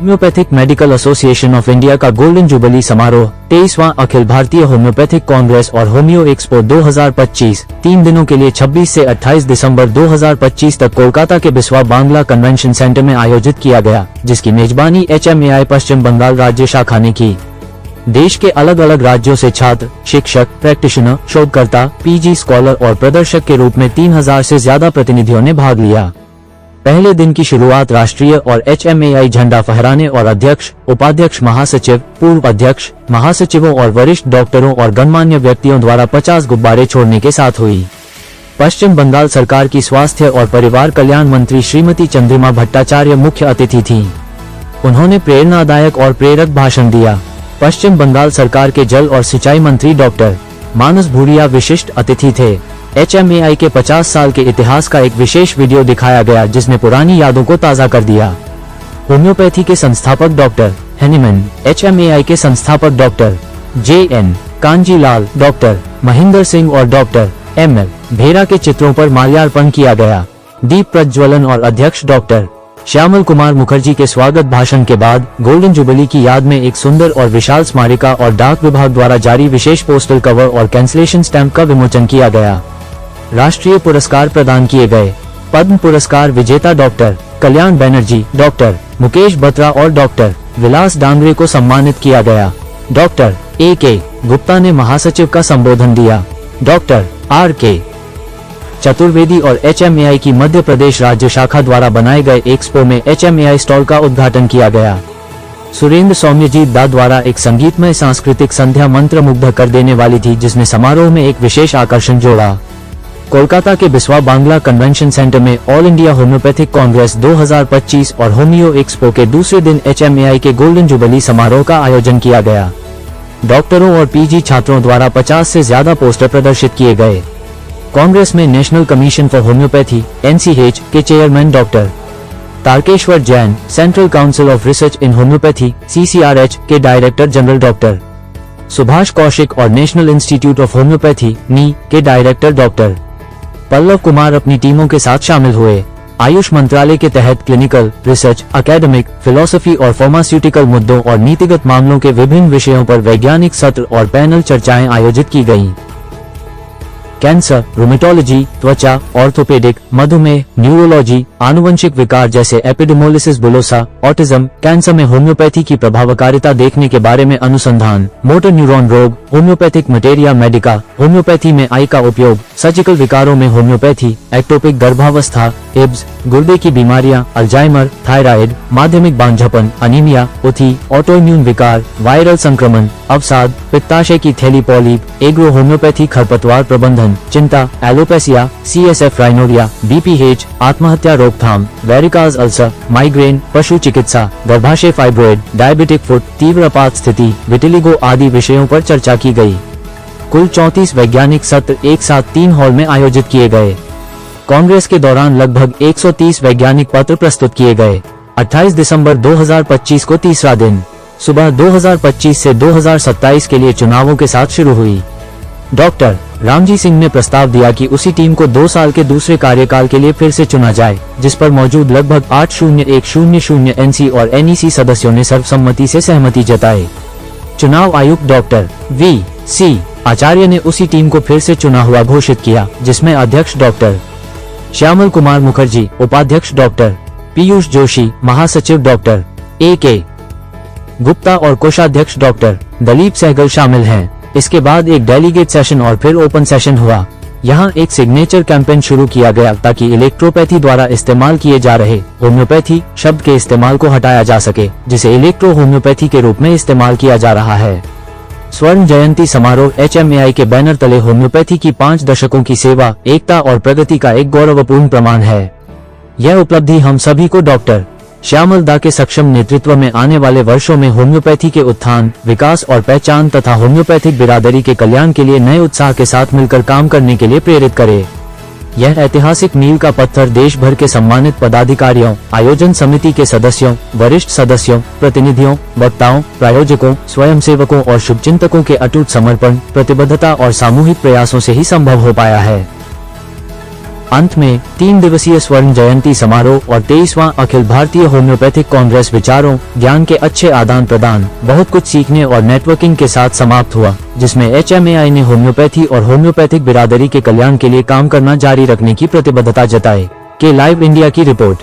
Homeopathic medical association of India का golden jubilee समारोह 23वां Akhil Bharatiya homeopathic Congress और होम्यो एक्सपो 2025 3 दिनों के लिए 26 से 28 दिसंबर 2025 तक कोलकाता के बिस्वा बांग्ला कन्वेंशन सेंटर में आयोजित किया गया, जिसकी मेजबानी HMAI पश्चिम बंगाल राज्य शाखा ने की। देश के अलग अलग राज्यों से छात्र, शिक्षक, प्रैक्टिशनर, शोधकर्ता, PG स्कॉलर और प्रदर्शक के रूप में 3000 से ज्यादा प्रतिनिधियों ने भाग लिया। पहले दिन की शुरुआत राष्ट्रीय और HMAI झंडा फहराने और अध्यक्ष, उपाध्यक्ष, महासचिव, पूर्व अध्यक्ष, महासचिवों और वरिष्ठ डॉक्टरों और गणमान्य व्यक्तियों द्वारा 50 गुब्बारे छोड़ने के साथ हुई। पश्चिम बंगाल सरकार की स्वास्थ्य और परिवार कल्याण मंत्री श्रीमती चंद्रिमा भट्टाचार्य मुख्य अतिथि थीं। उन्होंने प्रेरणादायक और प्रेरक भाषण दिया। पश्चिम बंगाल सरकार के जल और सिंचाई मंत्री डॉक्टर मानस भूरिया विशिष्ट अतिथि थे। HMAI के 50 साल के इतिहास का एक विशेष वीडियो दिखाया गया, जिसने पुरानी यादों को ताज़ा कर दिया। होम्योपैथी के संस्थापक डॉक्टर हैनीमैन, HMAI के संस्थापक doctor JN Kanjilal, doctor Mahendra Singh और डॉक्टर ML भेरा के चित्रों पर माल्यार्पण किया गया। दीप प्रज्वलन और अध्यक्ष डॉक्टर श्यामल कुमार मुखर्जी के स्वागत भाषण के बाद गोल्डन जुबली की याद में एक सुंदर और विशाल स्मारिका और डाक विभाग द्वारा जारी विशेष पोस्टल कवर और कैंसलेशन स्टैंप का विमोचन किया गया। राष्ट्रीय पुरस्कार प्रदान किए गए। पद्म पुरस्कार विजेता डॉक्टर कल्याण बनर्जी, डॉक्टर मुकेश बत्रा और डॉक्टर विलास डांगरे को सम्मानित किया गया। डॉक्टर AK गुप्ता ने महासचिव का संबोधन दिया। डॉक्टर RK चतुर्वेदी और HMAI की मध्य प्रदेश राज्य शाखा द्वारा बनाए गए एक्सपो में HMAI स्टॉल का उद्घाटन किया गया। सुरेंद्र सौम्यजीत दा द्वारा एक संगीतमय सांस्कृतिक संध्या मंत्रमुग्ध कर देने वाली थी, जिसने समारोह में एक विशेष आकर्षण जोड़ा। कोलकाता के बिस्वा बांग्ला कन्वेंशन सेंटर में ऑल इंडिया होम्योपैथिक कांग्रेस 2025 और होम्यो एक्सपो के दूसरे दिन HMAI के गोल्डन जुबली समारोह का आयोजन किया गया। डॉक्टरों और PG छात्रों द्वारा 50 से ज्यादा पोस्टर प्रदर्शित किए गए। कांग्रेस में National Commission for Homoeopathy NCH के chairman doctor Tarkeshwar Jain, Central Council of Research in Homoeopathy CCRH के director general doctor Subhash Kaushik और National Institute of Homoeopathy NI के डायरेक्टर डॉक्टर पल्लव कुमार अपनी टीमों के साथ शामिल हुए। आयुष मंत्रालय के तहत क्लिनिकल, रिसर्च, एकेडमिक, फिलॉसफी और फार्मास्यूटिकल मुद्दों और नीतिगत मामलों के विभिन्न विषयों पर वैज्ञानिक सत्र और पैनल चर्चाएं आयोजित की गईं। कैंसर, रूमेटोलॉजी, त्वचा, ऑर्थोपेडिक, मधुमेह, न्यूरोलॉजी, आनुवंशिक विकार जैसे एपिडेमोलिसिस बुलोसा, ऑटिज्म, कैंसर में होम्योपैथी की प्रभावकारिता देखने के बारे में अनुसंधान, मोटर न्यूरॉन रोग, होम्योपैथिक मटेरिया मेडिका, होम्योपैथी में आई का उपयोग, सर्जिकल विकारों में होम्योपैथी, एक्टोपिक गर्भावस्था, एब्स, गुर्दे की बीमारियां, अल्जाइमर, थायराइड, माध्यमिक बांझपन, अनीमिया, उथी, ऑटोइम्यून विकार, वायरल संक्रमण, अवसाद, पित्ताशय की थैली पॉलीप, एग्रो होम्योपैथी, खरपतवार प्रबंधन, चिंता, एलोपेसिया, CSF राइनोरिया, BPH, आत्महत्या रोकथाम, वेरिकाज अल्सर, माइग्रेन, पशु चिकित्सा, गर्भाशय फाइब्रोइड, डायबिटिक फुट, तीव्र आपात स्थिति, विटिलिगो आदि विषयों पर चर्चा की गई। कुल 34 वैज्ञानिक सत्र एक साथ 3 हॉल में आयोजित किए गए। कांग्रेस के दौरान लगभग 130 वैज्ञानिक पत्र प्रस्तुत किए गए। 28 दिसंबर 2025 को तीसरा दिन सुबह 2025 से 2027 के लिए चुनावों के साथ शुरू हुई। डॉक्टर रामजी सिंह ने प्रस्ताव दिया कि उसी टीम को 2 साल के दूसरे कार्यकाल के लिए फिर से चुना जाए, जिस पर मौजूद लगभग 80100 NC और NEC सदस्यों ने सर्वसम्मति से सहमति जताई। चुनाव आयुक्त डॉक्टर VC आचार्य ने उसी टीम को फिर से चुना हुआ घोषित किया, जिसमें अध्यक्ष डॉक्टर श्यामल कुमार मुखर्जी, उपाध्यक्ष डॉक्टर पीयूष जोशी, महासचिव डॉक्टर AK गुप्ता और कोषाध्यक्ष डॉक्टर दलीप सहगल शामिल हैं। इसके बाद एक डेलीगेट सेशन और फिर ओपन सेशन हुआ। यहाँ एक सिग्नेचर कैंपेन शुरू किया गया ताकि इलेक्ट्रोपैथी द्वारा इस्तेमाल किए जा रहे होम्योपैथी शब्द के इस्तेमाल को हटाया जा सके, जिसे इलेक्ट्रो होम्योपैथी के रूप में इस्तेमाल किया जा रहा है। स्वर्ण जयंती समारोह HMAI के बैनर तले होम्योपैथी की 5 दशकों की सेवा, एकता और प्रगति का एक गौरवपूर्ण प्रमाण है। यह उपलब्धि हम सभी को डॉक्टर श्यामल दा के सक्षम नेतृत्व में आने वाले वर्षों में होम्योपैथी के उत्थान, विकास और पहचान तथा होम्योपैथिक बिरादरी के कल्याण के लिए नए उत्साह के साथ मिलकर काम करने के लिए प्रेरित करे। यह ऐतिहासिक मील का पत्थर देश भर के सम्मानित पदाधिकारियों, आयोजन समिति के सदस्यों, वरिष्ठ सदस्यों, प्रतिनिधियों, वक्ताओं, प्रायोजकों, स्वयंसेवकों और शुभचिंतकों के अटूट समर्पण, प्रतिबद्धता और सामूहिक प्रयासों से ही संभव हो पाया है। अंत में 3 दिवसीय स्वर्ण जयंती समारोह और 23वां अखिल भारतीय होम्योपैथिक कांग्रेस विचारों, ज्ञान के अच्छे आदान प्रदान, बहुत कुछ सीखने और नेटवर्किंग के साथ समाप्त हुआ, जिसमें HMAI ने होम्योपैथी और होम्योपैथिक बिरादरी के कल्याण के लिए काम करना जारी रखने की प्रतिबद्धता जताई। के लाइव इंडिया की रिपोर्ट।